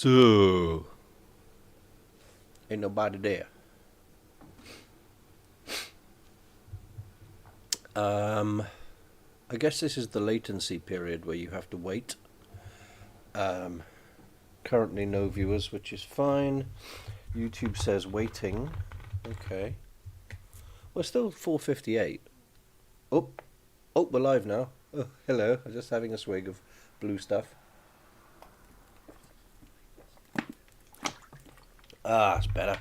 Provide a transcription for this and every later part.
So, ain't nobody there. I guess this is the latency period where you have to wait. Um, Currently no viewers, which is fine. YouTube says waiting. Okay. We're still 4:58. Oh, we're live now. Oh, hello. I'm just having a swig of blue stuff. Ah, that's better.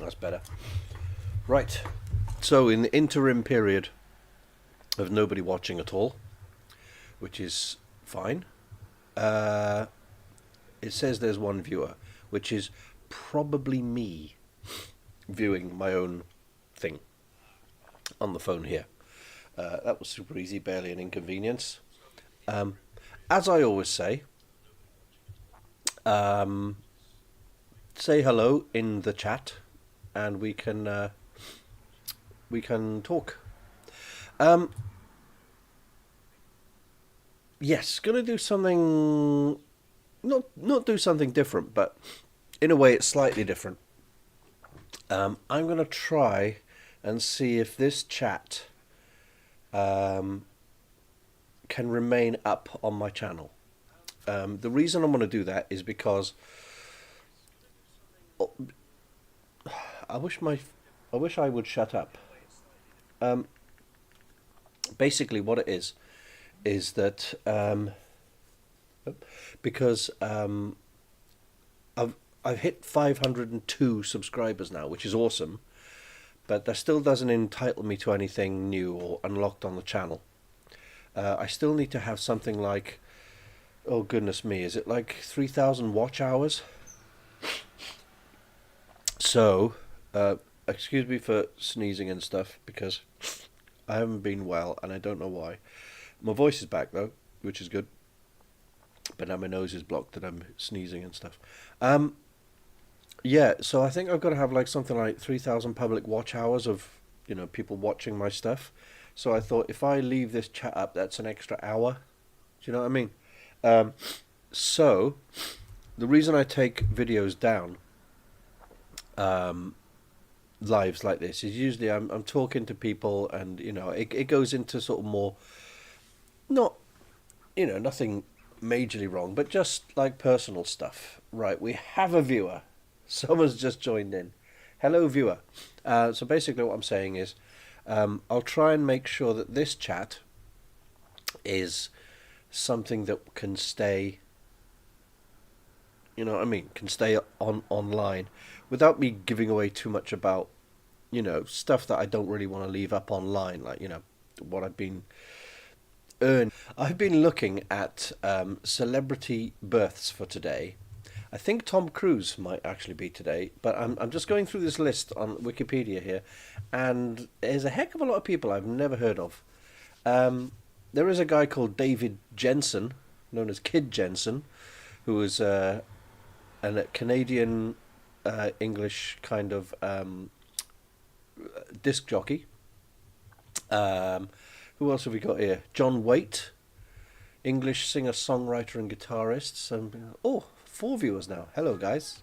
That's better. Right. So in the interim period of nobody watching at all, which is fine, it says there's one viewer, which is probably me viewing my own thing on the phone here. That was super easy, barely an inconvenience. As I always say, say hello in the chat, and we can talk. Yes, gonna do something. Not do something different, but in a way it's slightly different. I'm gonna try and see if this chat can remain up on my channel. The reason I'm going to do that is because I wish I would shut up. Basically, what it is that because I've hit 502 subscribers now, which is awesome, but that still doesn't entitle me to anything new or unlocked on the channel. I still need to have something like, oh goodness me, is it like 3,000 watch hours? So, excuse me for sneezing and stuff, because I haven't been well and I don't know why. My voice is back though, which is good. But now my nose is blocked and I'm sneezing and stuff. Yeah, so I think I've got to have like something like 3,000 public watch hours of, people watching my stuff. So I thought if I leave this chat up, that's an extra hour. Do you know what I mean? So the reason I take videos down, lives like this, is usually I'm talking to people, and it goes into sort of more, not, nothing majorly wrong, but just like personal stuff. Right, we have a viewer. Someone's just joined in. Hello, viewer. So basically what I'm saying is, I'll try and make sure that this chat is something that can stay, can stay online without me giving away too much about, stuff that I don't really want to leave up online, like, what I've been earning. I've been looking at celebrity births for today. I think Tom Cruise might actually be today, but I'm just going through this list on Wikipedia here, and there's a heck of a lot of people I've never heard of. There is a guy called David Jensen, known as Kid Jensen, who was a Canadian English kind of disc jockey. Who else have we got here? John Waite, English singer, songwriter, and guitarist. Oh, 4 viewers now. Hello, guys.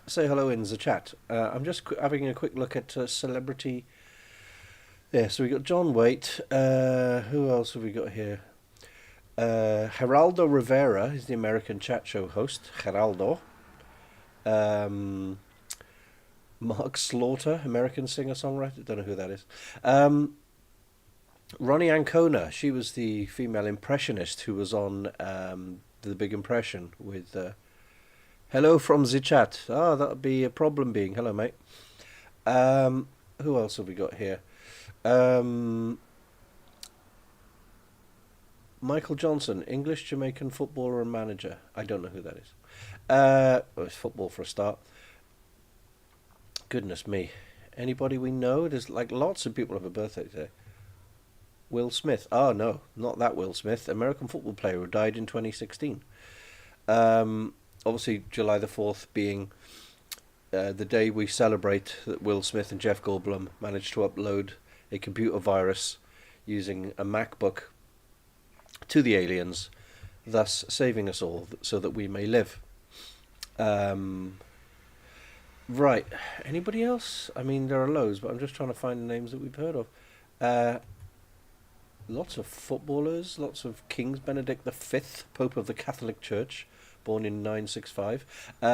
Say hello in the chat. I'm just having a quick look at celebrity. Yeah, so we got John Waite. Who else have we got here? Geraldo Rivera is the American chat show host. Geraldo. Mark Slaughter, American singer-songwriter. Don't know who that is. Ronnie Ancona. She was the female impressionist who was on The Big Impression with hello from the chat. Ah, that would be a problem being. Hello, mate. Who else have we got here? Michael Johnson, English Jamaican footballer and manager. I don't know who that is. Well, it's football for a start. Goodness me. Anybody we know? There's like lots of people have a birthday today. Will Smith. Oh, no, not that Will Smith. American football player who died in 2016. Obviously, July the 4th being the day we celebrate that Will Smith and Jeff Goldblum managed to upload a computer virus using a MacBook to the aliens thus saving us all so that we may live. Um, right. Anybody else? I mean, there are loads, but I'm just trying to find the names that we've heard of. Uh, Lots of footballers, lots of Kings. Benedict the Pope of the Catholic Church, born in 965. What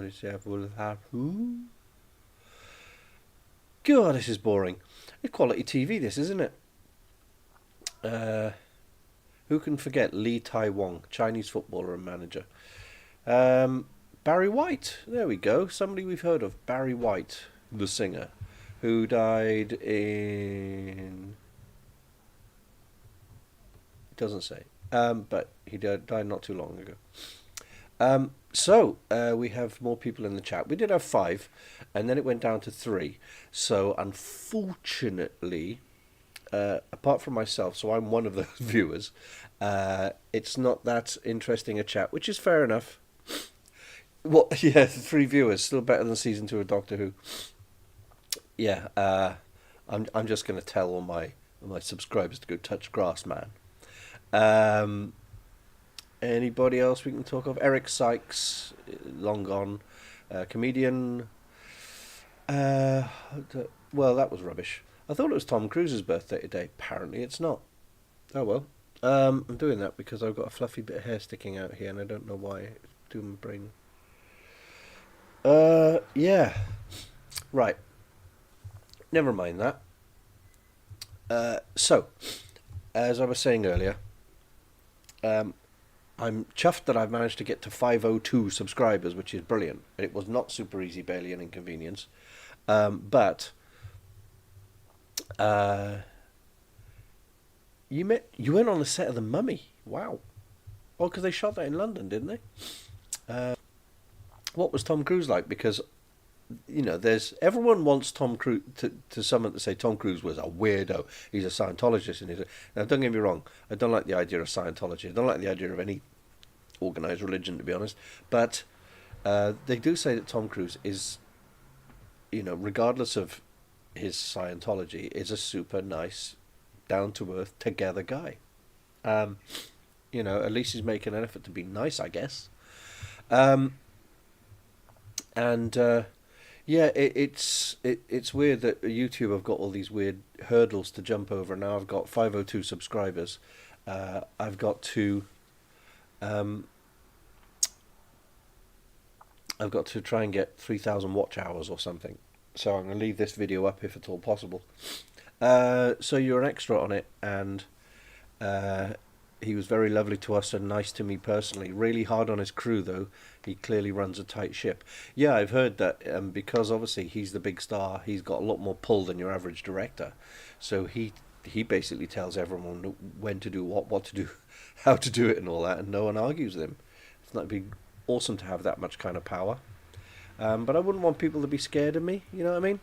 is that? Who? God, this is boring. It's quality TV, this, isn't it? Uh, who can forget Lee Tai Wong, Chinese footballer and manager? Um, Barry White. There we go. Somebody we've heard of. Barry White, the singer, who died in. It doesn't say. But he died not too long ago. We have more people in the chat. We did have 5, and then it went down to 3. So unfortunately, apart from myself, so I'm one of those viewers, it's not that interesting a chat, which is fair enough. Well, yeah, 3 viewers, still better than season 2 of Doctor Who. Yeah, I'm just going to tell all my subscribers to go touch grass, man. Um, Anybody else we can talk of? Eric Sykes, long gone, comedian. Uh, well, that was rubbish. I thought it was Tom Cruise's birthday today. Apparently, it's not. Oh well. I'm doing that because I've got a fluffy bit of hair sticking out here, and I don't know why. It's doing my brain. Yeah. Right. Never mind that. So, as I was saying earlier, um, I'm chuffed that I've managed to get to 502 subscribers, which is brilliant. It was not super easy, barely an inconvenience. But you went on the set of The Mummy. Wow. Well, because they shot that in London, didn't they? What was Tom Cruise like? Because there's everyone wants Tom Cruise to someone to say Tom Cruise was a weirdo. He's a Scientologist, and now don't get me wrong. I don't like the idea of Scientology. I don't like the idea of any organized religion, to be honest. But they do say that Tom Cruise is, regardless of his Scientology, is a super nice, down to earth, together guy. Um, at least he's making an effort to be nice, I guess. Um, and Yeah, it's weird that YouTube have got all these weird hurdles to jump over. Now I've got 502 subscribers. I've got to um, I've got to try and get 3,000 watch hours or something. So I'm going to leave this video up if at all possible. So you're an extra on it, and uh, he was very lovely to us and nice to me personally. Really hard on his crew, though. He clearly runs a tight ship. Yeah, I've heard that because obviously he's the big star, he's got a lot more pull than your average director. So he basically tells everyone when to do what to do, how to do it, and all that, and no one argues with him. It'd be awesome to have that much kind of power. But I wouldn't want people to be scared of me. You know what I mean?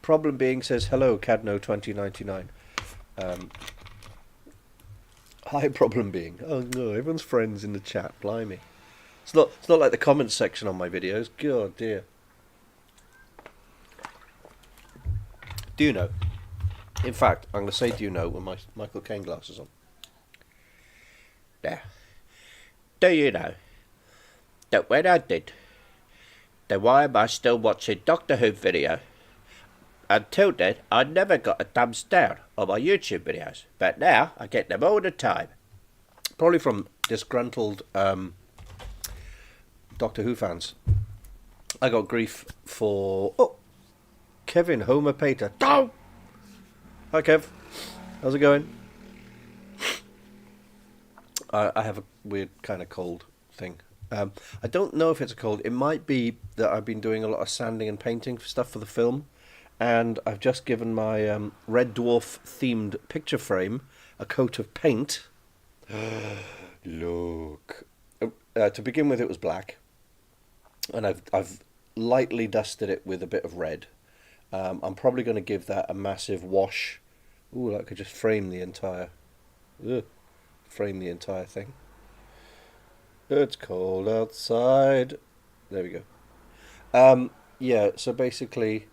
Problem being says hello, Cadno 2099. Um, Hi, problem being. Oh no, everyone's friends in the chat. Blimey, it's not like the comments section on my videos. God dear. Do you know? In fact, I'm going to say do you know with my Michael Caine glasses on. There. Do you know that when I did the Why Am I Still Watching Doctor Who video, until then I never got a thumbs down on my YouTube videos, but now I get them all the time. Probably from disgruntled Doctor Who fans. I got grief for Kevin Homer Pater. Oh! Hi Kev, how's it going? I have a weird kind of cold thing. I don't know if it's a cold. It might be that I've been doing a lot of sanding and painting stuff for the film, and I've just given my Red Dwarf themed picture frame a coat of paint. Look. To begin with, it was black, and I've lightly dusted it with a bit of red. I'm probably going to give that a massive wash. Ooh, that could just frame the entire thing. It's cold outside. There we go. Yeah, so basically,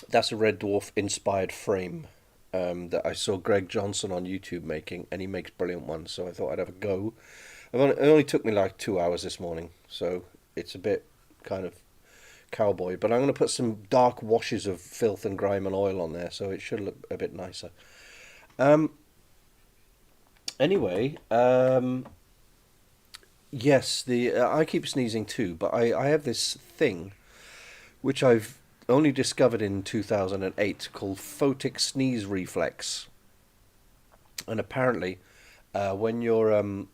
That's a Red Dwarf inspired frame that I saw Greg Johnson on YouTube making, and he makes brilliant ones. So I thought I'd have a go. It only took me like 2 hours this morning, so it's a bit kind of cowboy. But I'm going to put some dark washes of filth and grime and oil on there, so it should look a bit nicer. Um, anyway, yes, the I keep sneezing too, but I have this thing which I've only discovered in 2008 called photic sneeze reflex, and apparently, when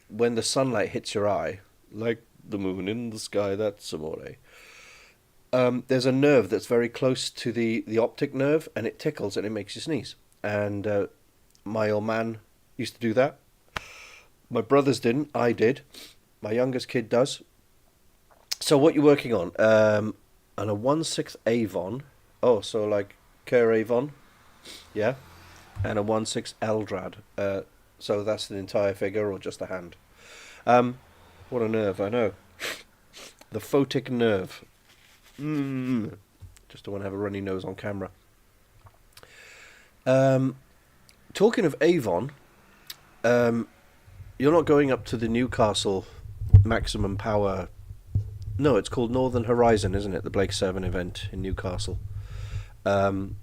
when the sunlight hits your eye, like the moon in the sky, that's amore. There's a nerve that's very close to the optic nerve, and it tickles and it makes you sneeze. And my old man used to do that. My brothers didn't. I did. My youngest kid does. So what you working on? And a 1/6 Avon. Oh, so like Kerr Avon, yeah, and a 1/6 Eldrad. So that's an entire figure or just a hand. Um, what a nerve! I know the photic nerve. Mm. Just don't want to have a runny nose on camera. Um, talking of Avon, um, you're not going up to the Newcastle Maximum Power. No, it's called Northern Horizon, isn't it? The Blake 7 event in Newcastle. Um,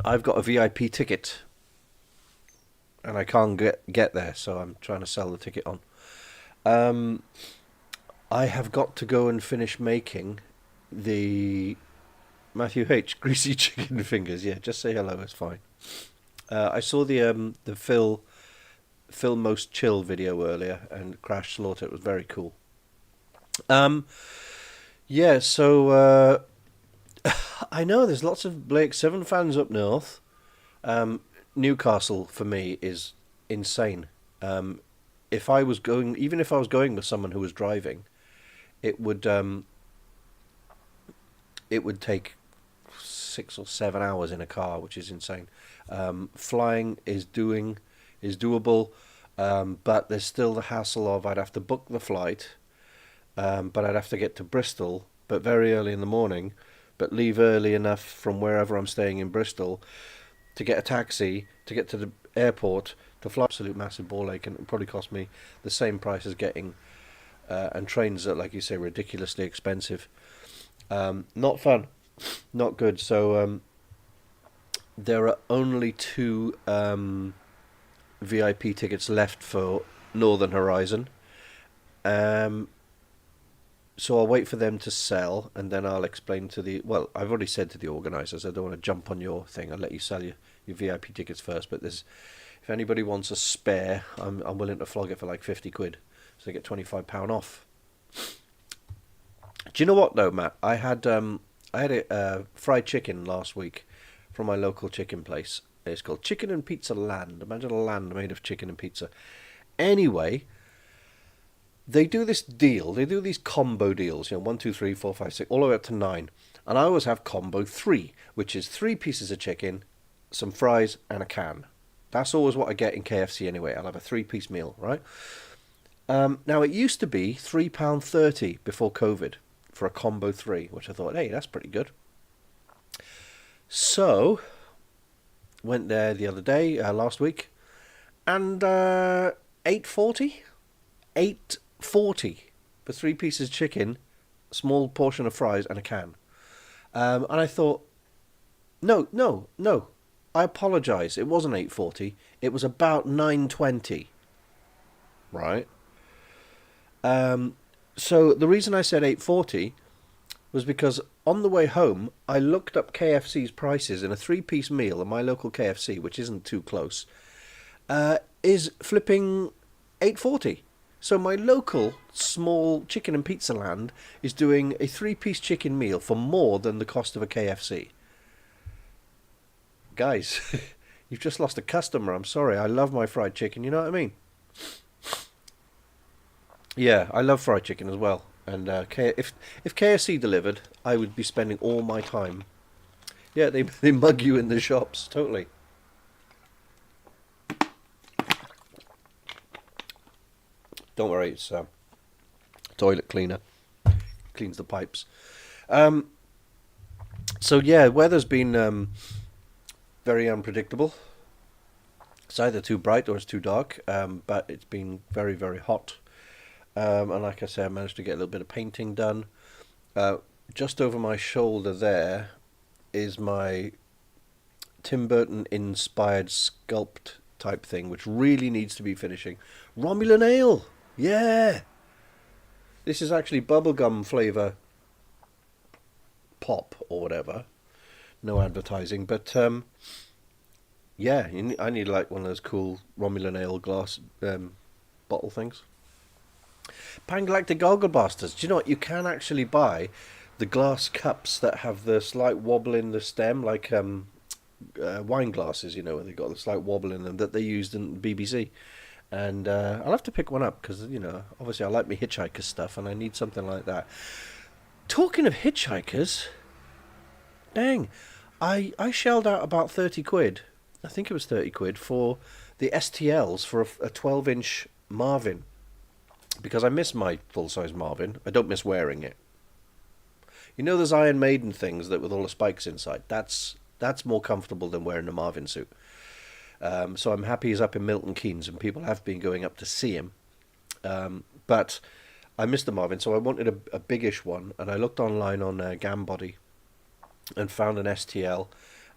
I've got a VIP ticket, and I can't get there, so I'm trying to sell the ticket on. Um, I have got to go and finish making the Matthew H greasy chicken fingers. Yeah, just say hello. It's fine. I saw the Phil Most Chill video earlier and Crash Slaughter. It was very cool. Um, yeah. So I know there's lots of Blake 7 fans up north. Um, Newcastle for me is insane. Um, if I was going, even if I was going with someone who was driving, it would it would take 6 or 7 hours in a car, which is insane. Flying is doable, but there's still the hassle of I'd have to book the flight, but I'd have to get to Bristol, but very early in the morning, but leave early enough from wherever I'm staying in Bristol to get a taxi to get to the airport to fly. Absolute massive ball ache, and it would probably cost me the same price as getting and trains are, like you say, ridiculously expensive. Not fun, not good. So there are only two VIP tickets left for Northern Horizon. Um, so I'll wait for them to sell, and then I'll explain to the. Well, I've already said to the organisers, I don't want to jump on your thing. I'll let you sell your VIP tickets first. But there's, if anybody wants a spare, I'm willing to flog it for like 50 quid, so they get £25 off. Do you know what though, Matt? I had a fried chicken last week from my local chicken place. It's called Chicken and Pizza Land. Imagine a land made of chicken and pizza. Anyway, they do this deal. They do these combo deals. You know, 1, 2, 3, 4, 5, 6, all the way up to 9. And I always have combo 3, which is 3 pieces of chicken, some fries, and a can. That's always what I get in KFC anyway. I'll have a 3-piece meal, right? Now it used to be £3.30 before COVID for a combo 3, which I thought, hey, that's pretty good. So went there the other day, last week, and 8.40, 8.40 for 3 pieces of chicken, small portion of fries, and a can. And I thought, no, no, no. I apologise. It wasn't 8.40. It was about 9.20. Right. So the reason I said 8.40 was because on the way home I looked up KFC's prices, and a 3-piece meal at my local KFC, which isn't too close, is flipping 8.40. So my local small chicken and pizza land is doing a 3-piece chicken meal for more than the cost of a KFC. Guys, you've just lost a customer. I'm sorry. I love my fried chicken. You know what I mean? Yeah, I love fried chicken as well. And if KFC delivered, I would be spending all my time. Yeah, they mug you in the shops, totally. Don't worry, it's toilet cleaner, cleans the pipes. So yeah, weather's been very unpredictable. It's either too bright or it's too dark, but it's been very, very hot. And like I say, I managed to get a little bit of painting done. Uh, just over my shoulder there is my Tim Burton inspired sculpt type thing, which really needs to be finishing. Romulan ale! Yeah! This is actually bubblegum flavour pop or whatever. No advertising, but yeah, I need like one of those cool Romulan ale glass bottle things. Pangalactic Goggle Busters. Do you know what? You can actually buy the glass cups that have the slight wobble in the stem, like wine glasses, you know, where they got the slight wobble in them that they used in BBC. And I'll have to pick one up because, you know, obviously I like my hitchhiker stuff and I need something like that. Talking of hitchhikers, dang, I shelled out about 30 quid. I think it was 30 quid for the STLs for a 12-inch Marvin because I miss my full-size Marvin. I don't miss wearing it. You know those Iron Maiden things that with all the spikes inside? That's more comfortable than wearing a Marvin suit. So I'm happy he's up in Milton Keynes and people have been going up to see him. But I missed the Marvin, so I wanted a biggish one, and I looked online on Gambody and found an STL.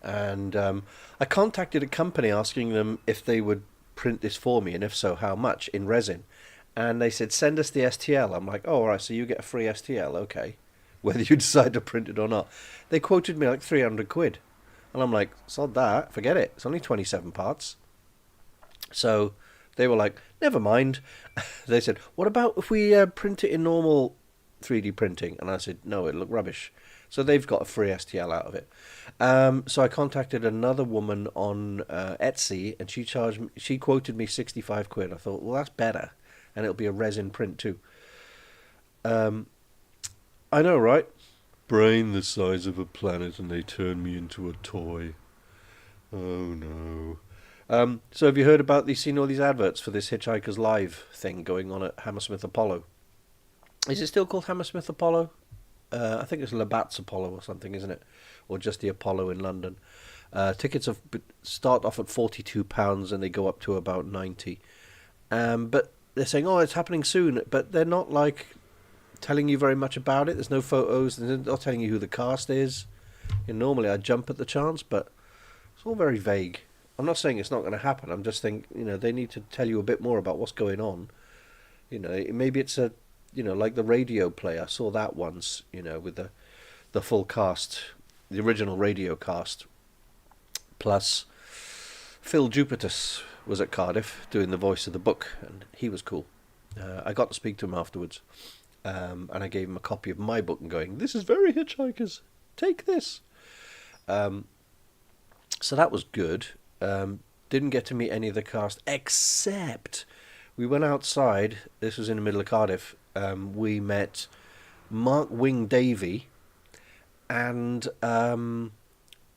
And I contacted a company asking them if they would print this for me, and if so, how much in resin. And they said, send us the STL. I'm like, oh, all right, so you get a free STL, okay. Whether you decide to print it or not. They quoted me like 300 quid. And I'm like, sod that, forget it. It's only 27 parts. So they were like, never mind. They said, what about if we print it in normal 3D printing? And I said, no, it'll look rubbish. So they've got a free STL out of it. So I contacted another woman on Etsy, and she quoted me 65 quid. I thought, well, that's better, and it'll be a resin print too. I know, right? Brain the size of a planet, and they turn me into a toy. Oh no. So have you heard about these? Seen all these adverts for this Hitchhikers Live thing going on at Hammersmith Apollo? Is it still called Hammersmith Apollo? I think it's Labatt's Apollo or something, isn't it? Or just the Apollo in London. Tickets start off at £42 and they go up to about 90. But they're saying, oh, it's happening soon, but they're not like telling you very much about it. There's no photos. They're not telling you who the cast is. Normally I jump at the chance, but it's all very vague. I'm not saying it's not going to happen. I'm just thinking, they need to tell you a bit more about what's going on. Maybe it's like the radio play. I saw that once, with the full cast, the original radio cast, plus Phil Jupitus was at Cardiff doing the voice of the book, and he was cool. I got to speak to him afterwards, and I gave him a copy of my book and going, this is very Hitchhikers, take this. So that was good. Didn't get to meet any of the cast, except we went outside. This was in the middle of Cardiff. We met Mark Wing Davey and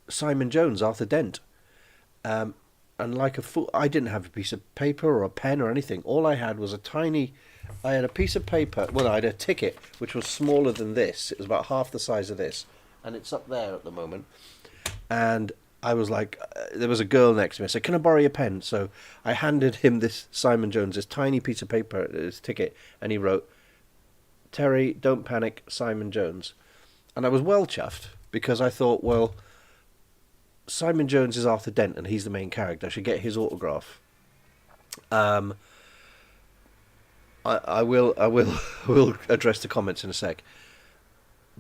Simon Jones, Arthur Dent. And like a fool, I didn't have a piece of paper or a pen or anything. All I had was I had a piece of paper. Well, I had a ticket which was smaller than this. It was about half the size of this, and it's up there at the moment. And I was like, there was a girl next to me. I said, can I borrow your pen? So I handed him this Simon Jones, this tiny piece of paper, his ticket, and he wrote, Terry, don't panic, Simon Jones. And I was well chuffed because I thought, well, Simon Jones is Arthur Dent and he's the main character. I should get his autograph. I will will address the comments in a sec.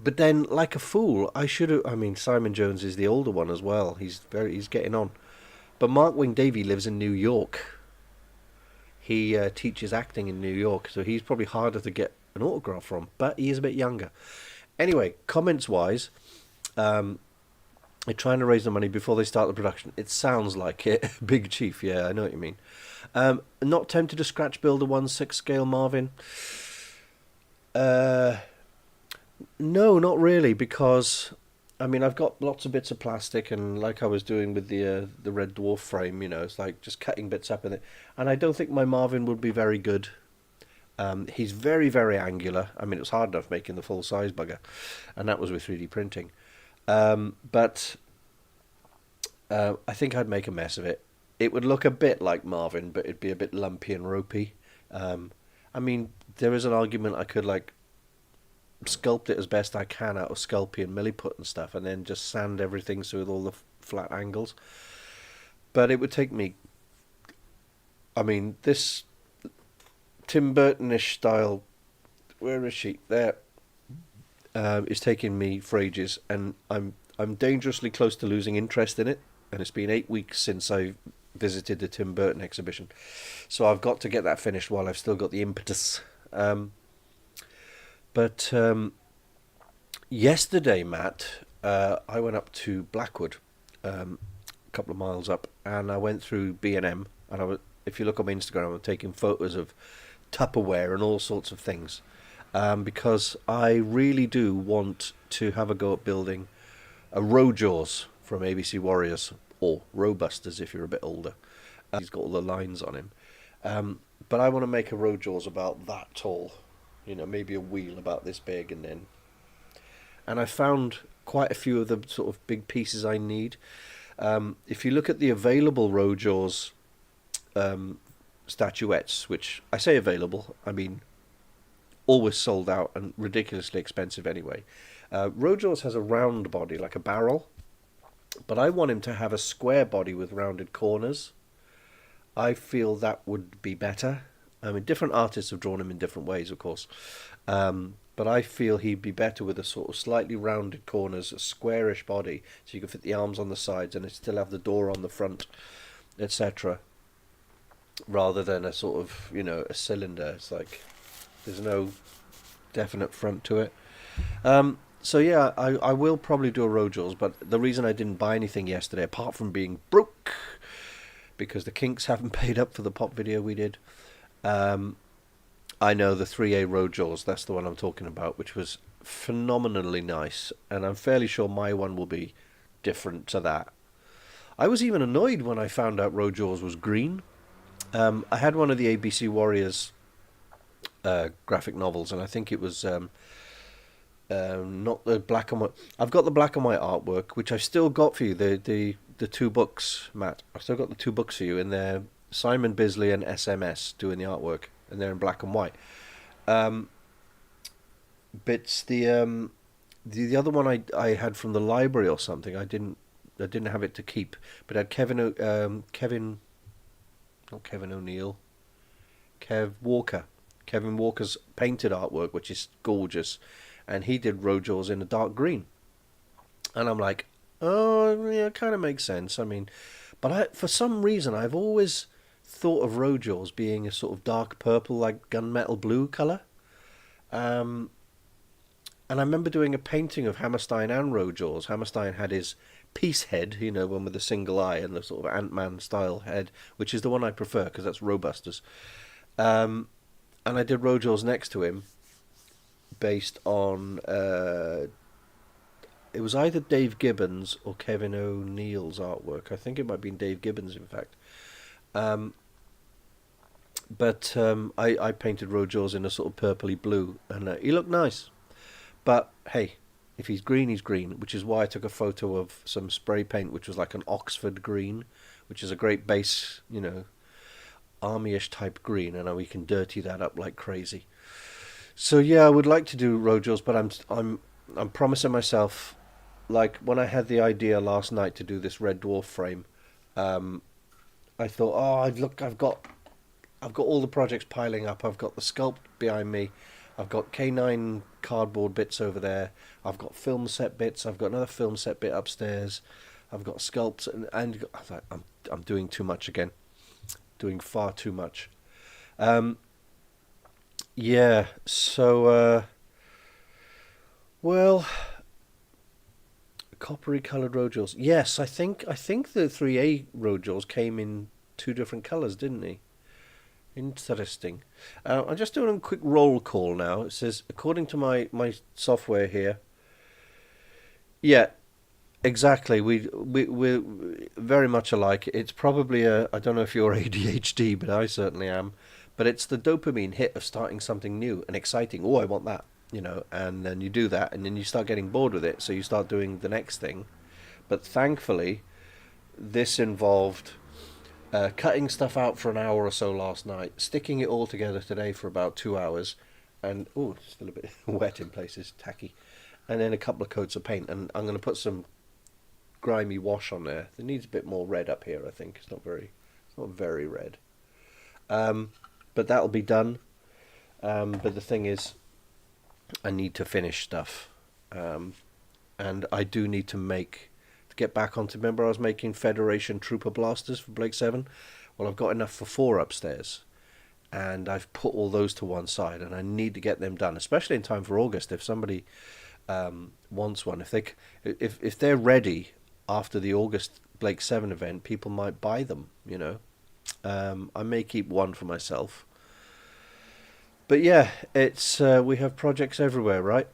But then, like a fool, I should have. I mean, Simon Jones is the older one as well. He's getting on. But Mark Wing Davey lives in New York. He teaches acting in New York, so he's probably harder to get an autograph from. But he is a bit younger. Anyway, comments wise, they're trying to raise the money before they start the production. It sounds like it. Big Chief, yeah, I know what you mean. Not tempted to scratch build a 1/6 scale Marvin. No, not really, because I mean I've got lots of bits of plastic, and like I was doing with the Red Dwarf frame, it's like just cutting bits up in it. And I don't think my Marvin would be very good. He's very, very angular. I mean, it was hard enough making the full size bugger, and that was with 3D printing. But I think I'd make a mess of it. It would look a bit like Marvin, but it'd be a bit lumpy and ropey. Um, I mean, there is an argument I could like sculpt it as best I can out of Sculpey and Milliput and stuff, and then just sand everything so with all the flat angles. But it would take me. I mean, this Tim Burtonish style. Where is she? There. Is taking me for ages, and I'm dangerously close to losing interest in it. And it's been 8 weeks since I visited the Tim Burton exhibition, so I've got to get that finished while I've still got the impetus. But yesterday, Matt, I went up to Blackwood, a couple of miles up, and I went through B&M, and I was, if you look on my Instagram, I'm taking photos of Tupperware and all sorts of things, because I really do want to have a go at building a Rojaws from ABC Warriors, or Robusters if you're a bit older. He's got all the lines on him. But I want to make a Rojaws about that tall, maybe a wheel about this big, and I found quite a few of the sort of big pieces I need. If you look at the available Rojaws statuettes, which I say available, I mean always sold out and ridiculously expensive anyway. Rojaws has a round body like a barrel, but I want him to have a square body with rounded corners. I feel that would be better. I mean, different artists have drawn him in different ways, of course. But I feel he'd be better with a sort of slightly rounded corners, a squarish body, so you can fit the arms on the sides and it still have the door on the front, etc. Rather than a sort of, a cylinder. It's like there's no definite front to it. So yeah, I will probably do a Rojaws, but the reason I didn't buy anything yesterday, apart from being broke, because the Kinks haven't paid up for the pop video we did. I know the 3A Rojaws, that's the one I'm talking about, which was phenomenally nice, and I'm fairly sure my one will be different to that. I was even annoyed when I found out Rojaws was green. I had one of the ABC Warriors graphic novels, and I think it was not the black and white. I've got the black and white artwork, which I've still got for you. The two books, Matt. I've still got the two books for you, and they're Simon Bisley and SMS doing the artwork, and they're in black and white. But the other one I had from the library or something. I didn't have it to keep, but it had not Kevin O'Neill, Kevin Walker's painted artwork, which is gorgeous, and he did Rojaws in a dark green, and I'm like, oh yeah, it kind of makes sense. I mean, but for some reason I've always thought of Rojaws being a sort of dark purple, like gunmetal blue color. And I remember doing a painting of Hammerstein and Rojaws. Hammerstein had his peace head, one with a single eye and the sort of Ant-Man style head, which is the one I prefer because that's Robusters. And I did Rojaws next to him, based on it was either Dave Gibbons or Kevin O'Neill's artwork. I think it might have been Dave Gibbons, in fact. But I painted Rojaws in a sort of purpley blue, and he looked nice. But hey, if he's green, he's green, which is why I took a photo of some spray paint, which was like an Oxford green, which is a great base, army-ish type green, and we can dirty that up like crazy. So yeah, I would like to do Rojaws, but I'm promising myself, like when I had the idea last night to do this Red Dwarf frame, I thought, oh, I've got all the projects piling up. I've got the sculpt behind me. I've got K9 cardboard bits over there. I've got film set bits. I've got another film set bit upstairs. I've got sculpts, and I'm doing too much again, doing far too much. Yeah. So well, coppery coloured Rojaws. Yes, I think the 3A Rojaws came in two different colours, didn't he? Interesting. I'm just doing a quick roll call now. It says, according to my software here, yeah, exactly. We're very much alike. It's probably I don't know if you're ADHD, but I certainly am. But it's the dopamine hit of starting something new and exciting. Oh, I want that. and then you do that, and then you start getting bored with it, so you start doing the next thing. But thankfully, this involved cutting stuff out for an hour or so last night, sticking it all together today for about 2 hours, and oh, still a bit wet in places, tacky, and then a couple of coats of paint, and I'm going to put some grimy wash on there. It needs a bit more red up here, I think. It's not very red. But that'll be done. But the thing is, I need to finish stuff, and I do need to get back onto. Remember, I was making Federation Trooper blasters for Blake 7. Well, I've got enough for 4 upstairs, and I've put all those to one side, and I need to get them done, especially in time for August. If somebody wants one, if they're ready after the August Blake 7 event, people might buy them. I may keep one for myself. But yeah, it's we have projects everywhere, right?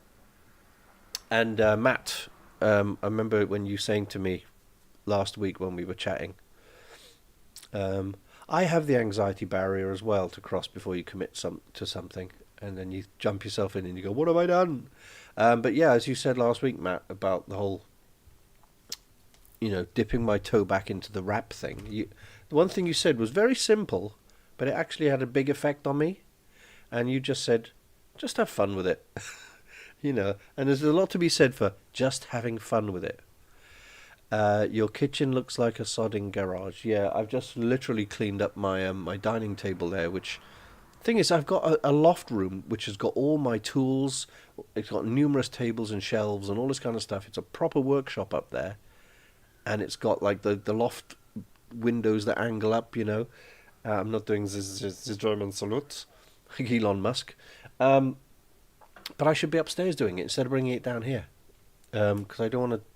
And Matt, I remember when you saying to me last week when we were chatting, I have the anxiety barrier as well to cross before you commit to something, and then you jump yourself in and you go, "What have I done?" But yeah, as you said last week, Matt, about the whole, dipping my toe back into the rap thing. The one thing you said was very simple, but it actually had a big effect on me. And you just said, just have fun with it. And there's a lot to be said for just having fun with it. Your kitchen looks like a sodding garage. Yeah, I've just literally cleaned up my dining table there, which... Thing is, I've got a loft room which has got all my tools. It's got numerous tables and shelves and all this kind of stuff. It's a proper workshop up there. And it's got like the loft windows that angle up, I'm not doing the German salute. Elon Musk. But I should be upstairs doing it instead of bringing it down here. Because I don't want to...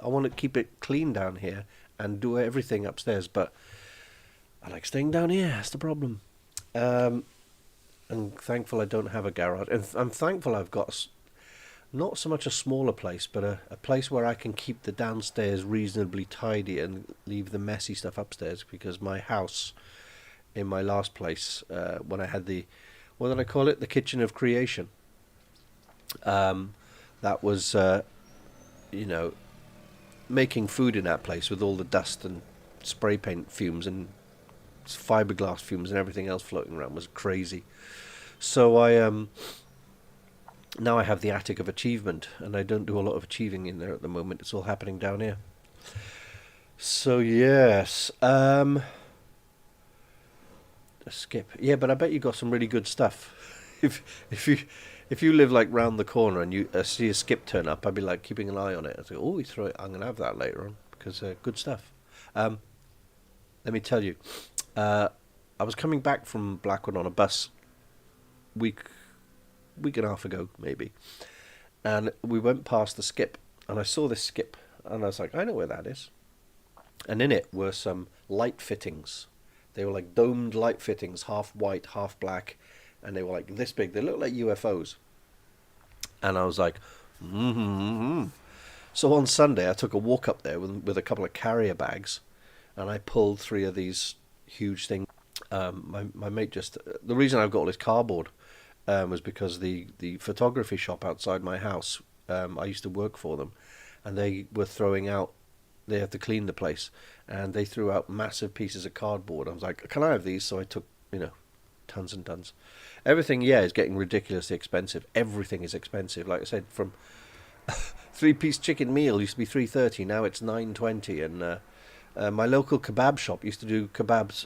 I want to keep it clean down here and do everything upstairs. But I like staying down here. That's the problem. I'm thankful I don't have a garage. And I'm thankful I've got not so much a smaller place, but a place where I can keep the downstairs reasonably tidy and leave the messy stuff upstairs. Because my house, in my last place, when I had what did I call it? The kitchen of creation. That was, making food in that place with all the dust and spray paint fumes and fiberglass fumes and everything else floating around was crazy. So now I have the attic of achievement, and I don't do a lot of achieving in there at the moment. It's all happening down here. So yes, skip. Yeah, but I bet you got some really good stuff. If you live like round the corner and you see a skip turn up, I'd be like keeping an eye on it. I'd say, "Oh, you throw it. I'm gonna have that later on because good stuff." Let me tell you, I was coming back from Blackwood on a bus week and a half ago maybe, and we went past the skip, and I saw this skip, and I was like, "I know where that is," and in it were some light fittings. They were like domed light fittings, half white, half black, and they were like this big. They looked like UFOs. And I was like, mm-hmm. So on Sunday, I took a walk up there with a couple of carrier bags, and I pulled 3 of these huge things. My mate the reason I've got all this cardboard was because the photography shop outside my house, I used to work for them, and they were throwing out, they had to clean the place, and they threw out massive pieces of cardboard. I was like, can I have these? So I took, tons and tons. Everything, is getting ridiculously expensive. Everything is expensive. Like I said, from 3-piece chicken meal used to be $3.30, now it's $9.20. And my local kebab shop used to do kebabs.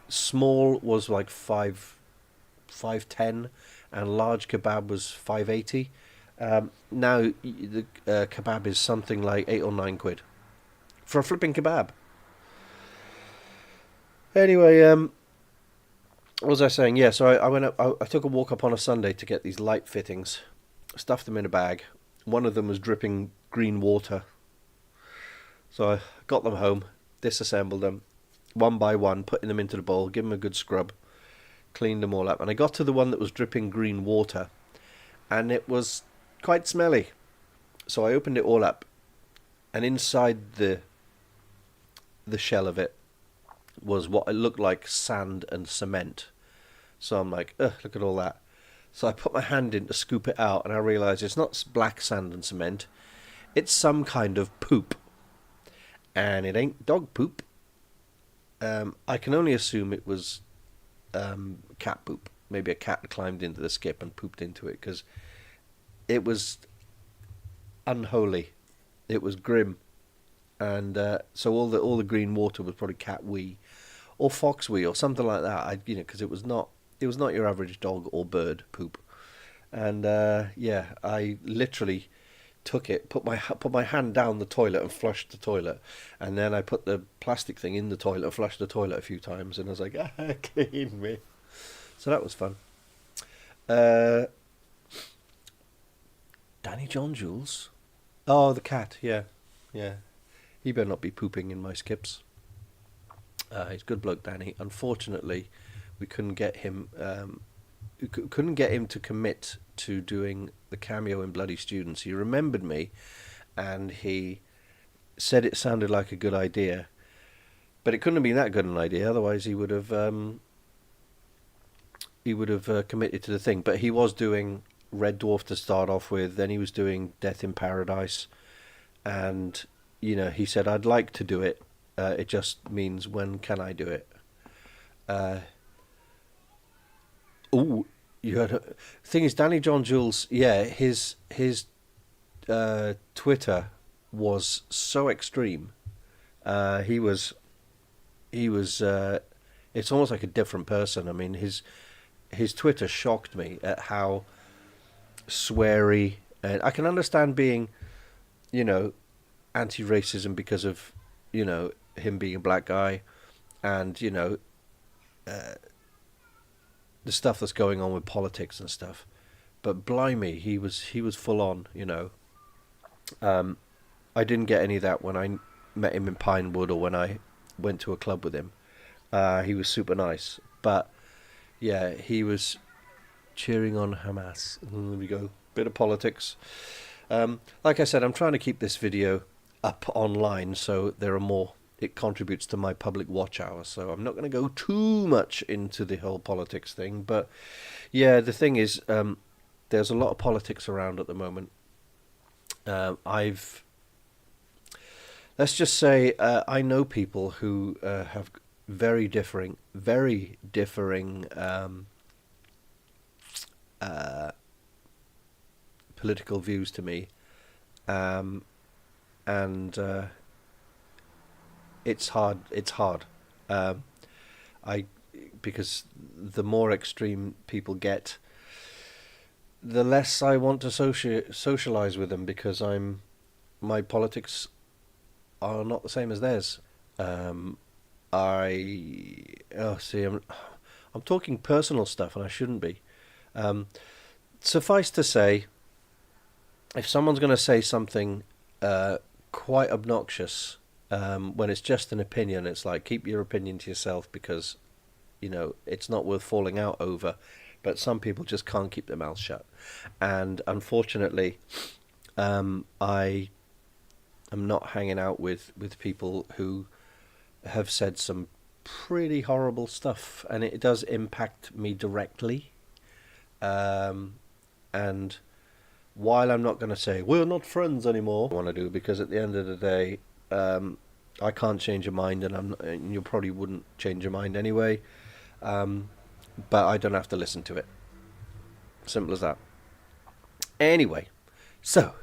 Small was like $5.10, and large kebab was $5.80. Now the kebab is something like £8 or £9 for a flipping kebab. Anyway, what was I saying? Yeah, so I went up. I took a walk up on a Sunday to get these light fittings, stuffed them in a bag. One of them was dripping green water, so I got them home, disassembled them, one by one, putting them into the bowl, give them a good scrub, cleaned them all up, and I got to the one that was dripping green water, and it was quite smelly. So I opened it all up, and inside the shell of it was what it looked like sand and cement. So I'm like, ugh, look at all that. So I put my hand in to scoop it out, and I realised it's not black sand and cement. It's some kind of poop, and it ain't dog poop. I can only assume it was cat poop. Maybe a cat climbed into the skip and pooped into it, because it was unholy. It was grim, and so all the green water was probably cat wee or fox wee or something like that. Because it was not your average dog or bird poop. And yeah, I literally took it, put my hand down the toilet and flushed the toilet, and then I put the plastic thing in the toilet and flushed the toilet a few times, and I was like, clean me. So that was fun. Uh, Danny John Jules. Oh, the cat. Yeah, yeah. He better not be pooping in my skips. He's a good bloke, Danny. Unfortunately, we couldn't get him to commit to doing the cameo in Bloody Students. He remembered me, and he said it sounded like a good idea, but it couldn't have been that good an idea. Otherwise, he would have committed to the thing. But he was doing Red Dwarf to start off with. Then he was doing Death in Paradise, and he said, "I'd like to do it. It just means when can I do it?" Uh, oh, you heard. Thing is, Danny John Jules. Yeah, his Twitter was so extreme. He was. It's almost like a different person. I mean, his Twitter shocked me at how sweary. And I can understand being, you know, anti-racism because of, him being a black guy, and the stuff that's going on with politics and stuff. But blimey, he was full on. I didn't get any of that when I met him in Pinewood or when I went to a club with him. He was super nice, but yeah, he was cheering on Hamas. There we go, bit of politics. Like I said, I'm trying to keep this video up online so there are more. It contributes to my public watch hour, so I'm not going to go too much into the whole politics thing. But yeah, the thing is, there's a lot of politics around at the moment. I've Let's just say I know people who have very differing uh, political views to me, um, and it's hard. It's hard. Um, I Because the more extreme people get, the less I want to socialize with them, because my politics are not the same as theirs. Um, I see. I'm talking personal stuff, and I shouldn't be. Um, Suffice to say, if someone's going to say something quite obnoxious, when it's just an opinion, it's like, keep your opinion to yourself, because it's not worth falling out over. But some people just can't keep their mouths shut, and unfortunately, I am not hanging out with people who have said some pretty horrible stuff, and it does impact me directly. Um, and while I'm not going to say we're not friends anymore, I want to do, because at the end of the day, um, I can't change your mind, and you probably wouldn't change your mind anyway. Um, but I don't have to listen to it. Simple as that. Anyway, so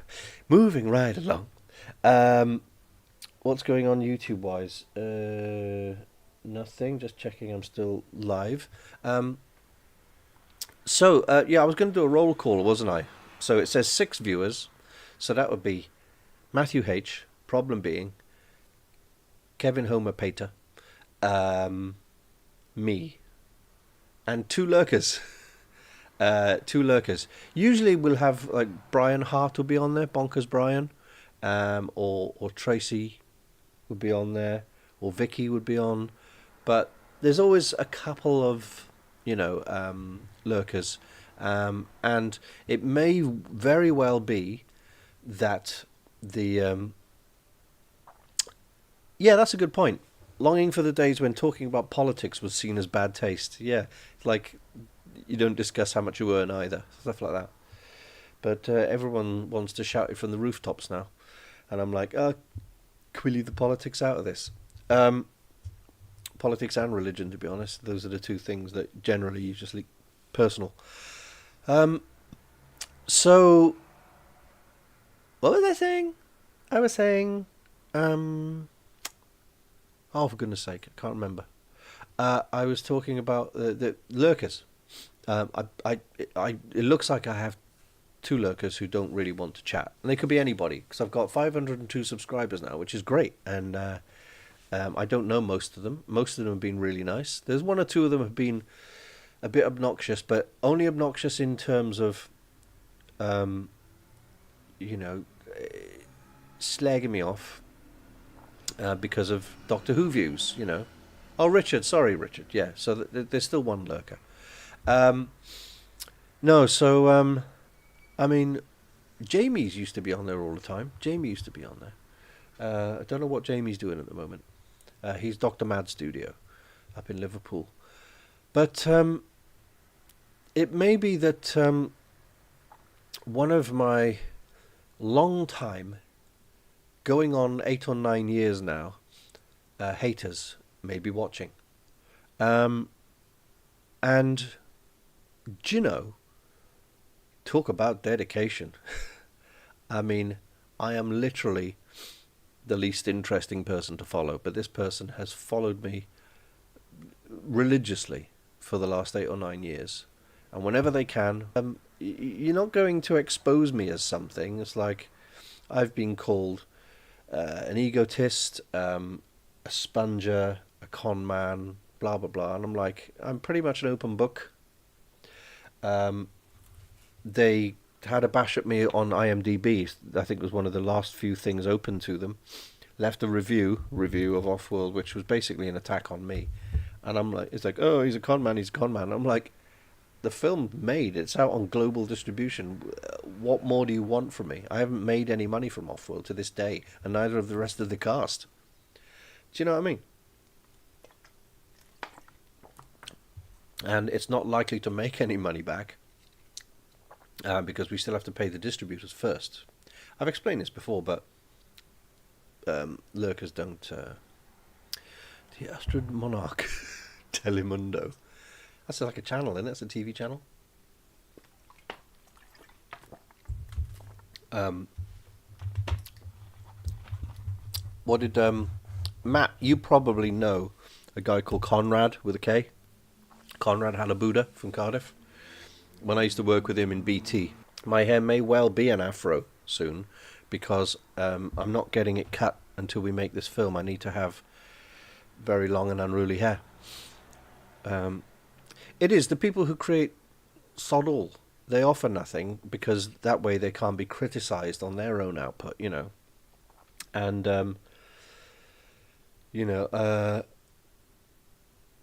moving right along. Um, what's going on YouTube wise? Nothing. Just checking I'm still live. Yeah, I was going to do a roll call, wasn't I? So it says 6 viewers. So that would be Matthew H. Problem being Kevin Homer Pater, me, and 2 lurkers. 2 lurkers. Usually we'll have, like, Brian Hart will be on there, Bonkers Brian, or Tracy would be on there, or Vicky would be on, but there's always a couple of lurkers, and it may very well be that yeah, that's a good point. Longing for the days when talking about politics was seen as bad taste. Yeah, like you don't discuss how much you earn either, stuff like that. But everyone wants to shout it from the rooftops now, and I'm like, can we leave the politics out of this? Um, Politics and religion, to be honest, those are the two things that generally you just leave personal. Um, so what was I saying? I was saying, um, oh for goodness sake, I can't remember. I was talking about the lurkers. It looks like I have two lurkers who don't really want to chat, and they could be anybody because I've got 502 subscribers now, which is great. And I don't know most of them. Most of them have been really nice. There's one or two of them have been a bit obnoxious, but only obnoxious in terms of, um, you know, slagging me off because of Doctor Who views. Oh, Richard, sorry, Richard. Yeah, so there's still one lurker. Um, no, so I mean, Jamie's used to be on there all the time. Jamie used to be on there. I don't know what Jamie's doing at the moment. He's Dr. Mad Studio up in Liverpool. But it may be that one of my long time, going on 8 or 9 years now, haters may be watching. Um, and, do you know, talk about dedication. I mean, I am literally the least interesting person to follow, but this person has followed me religiously for the last 8 or 9 years. And whenever they can, you're not going to expose me as something. It's like I've been called an egotist, a sponger, a con man, blah, blah, blah. And I'm like, I'm pretty much an open book. Um, they had a bash at me on IMDb. I think it was one of the last few things open to them. Left a review of Offworld, which was basically an attack on me. And I'm like, it's like, oh, he's a con man, he's a con man. I'm like, the film made, it's out on global distribution. What more do you want from me? I haven't made any money from Offworld to this day, and neither of the rest of the cast. Do you know what I mean? And it's not likely to make any money back because we still have to pay the distributors first. I've explained this before, but lurkers don't. The Astrid Monarch Telemundo. That's like a channel, isn't it? It's a TV channel. What did Matt? You probably know a guy called Conrad with a K. Conrad Halabuda from Cardiff. When I used to work with him in BT, my hair may well be an afro soon because I'm not getting it cut until we make this film. I need to have very long and unruly hair. It is the people who create sod all. They offer nothing because that way they can't be criticised on their own output, And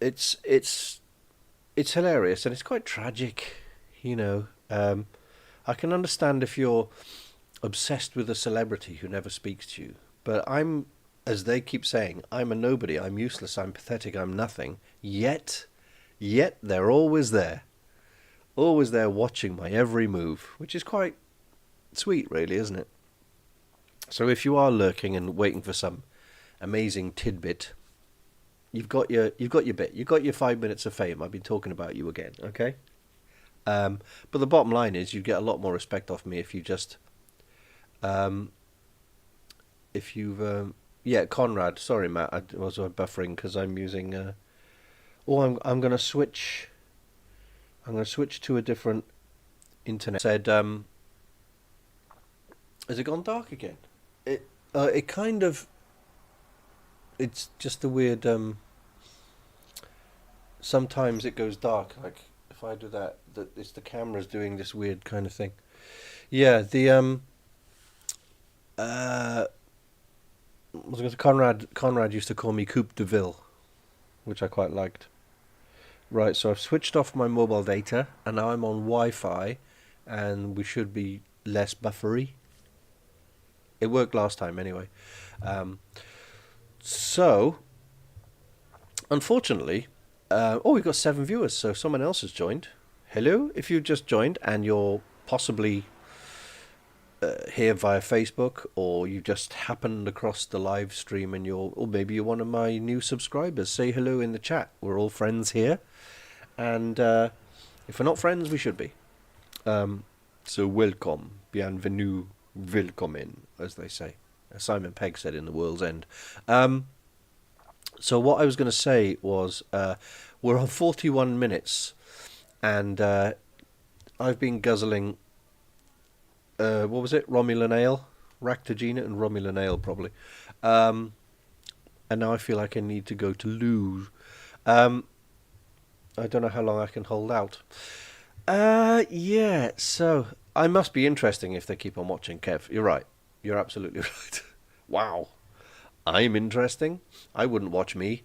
it's hilarious and it's quite tragic, I can understand if you're obsessed with a celebrity who never speaks to you, but I'm, as they keep saying, I'm a nobody, I'm useless, I'm pathetic, I'm nothing. Yet they're always there watching my every move, which is quite sweet, really, isn't it? So if you are lurking and waiting for some amazing tidbit, you've got your bit. You've got your 5 minutes of fame. I've been talking about you again, okay? But the bottom line is, you get a lot more respect off me if you just, yeah, Conrad. Sorry, Matt. I was buffering because I'm using. I'm gonna switch. I'm gonna switch to a different internet. Said, has it gone dark again? It kind of. It's just a weird. Sometimes it goes dark. Like if I do that, it's the camera's doing this weird kind of thing. Yeah, the was it Conrad used to call me Coupe de Ville, which I quite liked. Right, so I've switched off my mobile data, and now I'm on Wi-Fi, and we should be less buffery. It worked last time anyway. So, unfortunately, we've got 7 viewers, so someone else has joined. hello if you just joined and you're possibly here via Facebook, or you just happened across the live stream and or maybe you're one of my new subscribers. Say hello in the chat. We're all friends here, and if we're not friends, we should be. So welcome, bienvenue, willkommen, as they say. As Simon Pegg said in The World's End. So what I was going to say was, we're on 41 minutes, and I've been guzzling, what was it, Romulan Ale? Ractagina and Romulan Ale, probably. And now I feel like I need to go to loo. I don't know how long I can hold out. Yeah, so I must be interesting if they keep on watching, Kev. You're right. You're absolutely right. Wow. I'm interesting. I wouldn't watch me.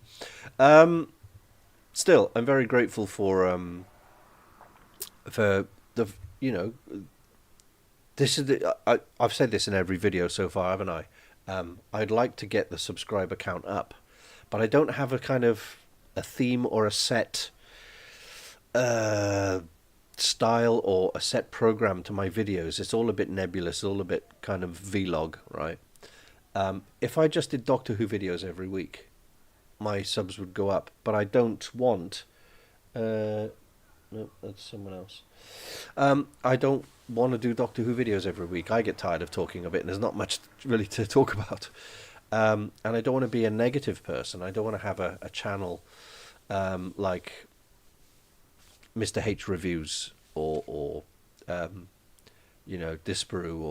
Still, I'm very grateful for the, you know, this is I've said this in every video so far, haven't I? I'd like to get the subscriber count up, but I don't have a kind of a theme or a set style or a set program to my videos. It's all a bit nebulous, all a bit kind of vlog, right? If I just did Doctor Who videos every week, my subs would go up. But I don't want. No, that's someone else. I don't want to do Doctor Who videos every week. I get tired of talking of it, and there's not much really to talk about. And I don't want to be a negative person. I don't want to have a channel like Mr. H Reviews or Disparu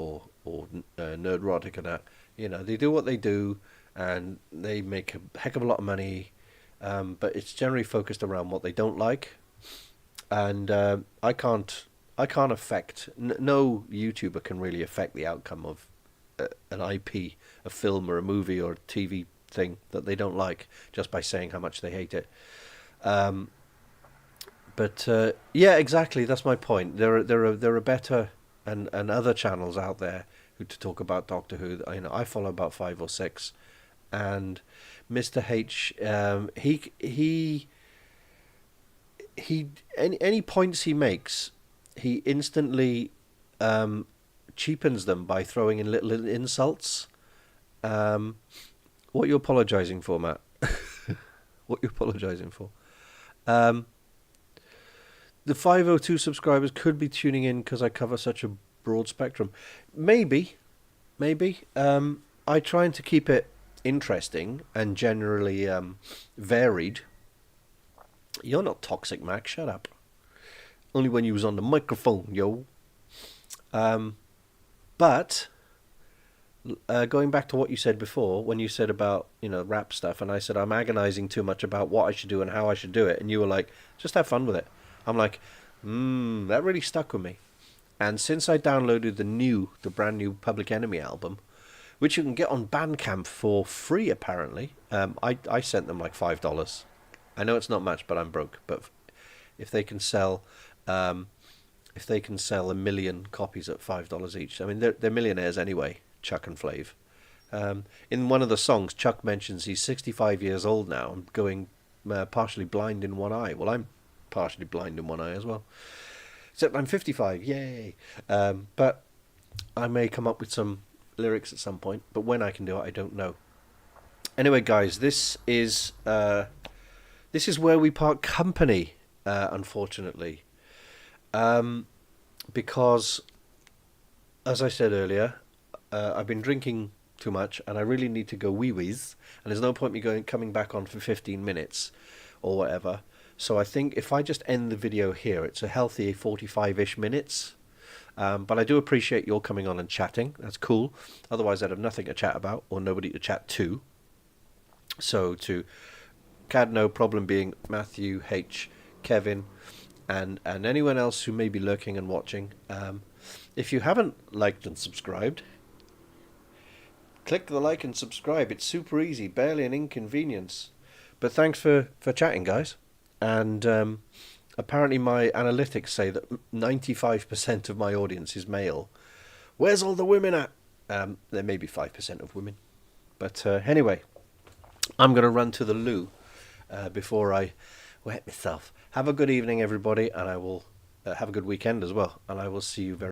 or Nerdrotic and that. You know, they do what they do, and they make a heck of a lot of money, but it's generally focused around what they don't like, and I can't affect. No YouTuber can really affect the outcome of an IP, a film or a movie or a TV thing that they don't like just by saying how much they hate it. But yeah, exactly. That's my point. There are better and other channels out there who to talk about Doctor Who. I follow about 5 or 6, and Mr. H, any points he makes, he instantly cheapens them by throwing in little insults. What you apologising for, Matt? What you apologising for? The 502 subscribers could be tuning in because I cover such a broad spectrum. Maybe. I trying to keep it interesting and generally varied. You're not toxic, Mac. Shut up. Only when you was on the microphone, yo. But going back to what you said before, when you said about rap stuff, and I said I'm agonizing too much about what I should do and how I should do it, and you were like, just have fun with it. I'm like, that really stuck with me. And since I downloaded the brand new Public Enemy album, which you can get on Bandcamp for free apparently, I sent them like $5. I know it's not much, but I'm broke. But if they can sell, a million copies at $5 each, I mean they're millionaires anyway. Chuck and Flav. In one of the songs, Chuck mentions he's 65 years old now and going partially blind in one eye. Well, I'm partially blind in one eye as well. Except I'm 55, yay! But I may come up with some lyrics at some point, but when I can do it, I don't know. Anyway, guys, this is where we part company, unfortunately, because, as I said earlier, I've been drinking too much, and I really need to go wee-wees, and there's no point me coming back on for 15 minutes or whatever. So I think if I just end the video here, it's a healthy 45-ish minutes. But I do appreciate your coming on and chatting. That's cool. Otherwise, I'd have nothing to chat about or nobody to chat to. So to CAD No Problem being Matthew, H, Kevin, and anyone else who may be lurking and watching. If you haven't liked and subscribed, click the like and subscribe. It's super easy, barely an inconvenience. But thanks for chatting, guys. And apparently my analytics say that 95% of my audience is male. Where's all the women at? There may be 5% of women. But anyway, I'm going to run to the loo before I wet myself. Have a good evening, everybody, and I will have a good weekend as well, and I will see you very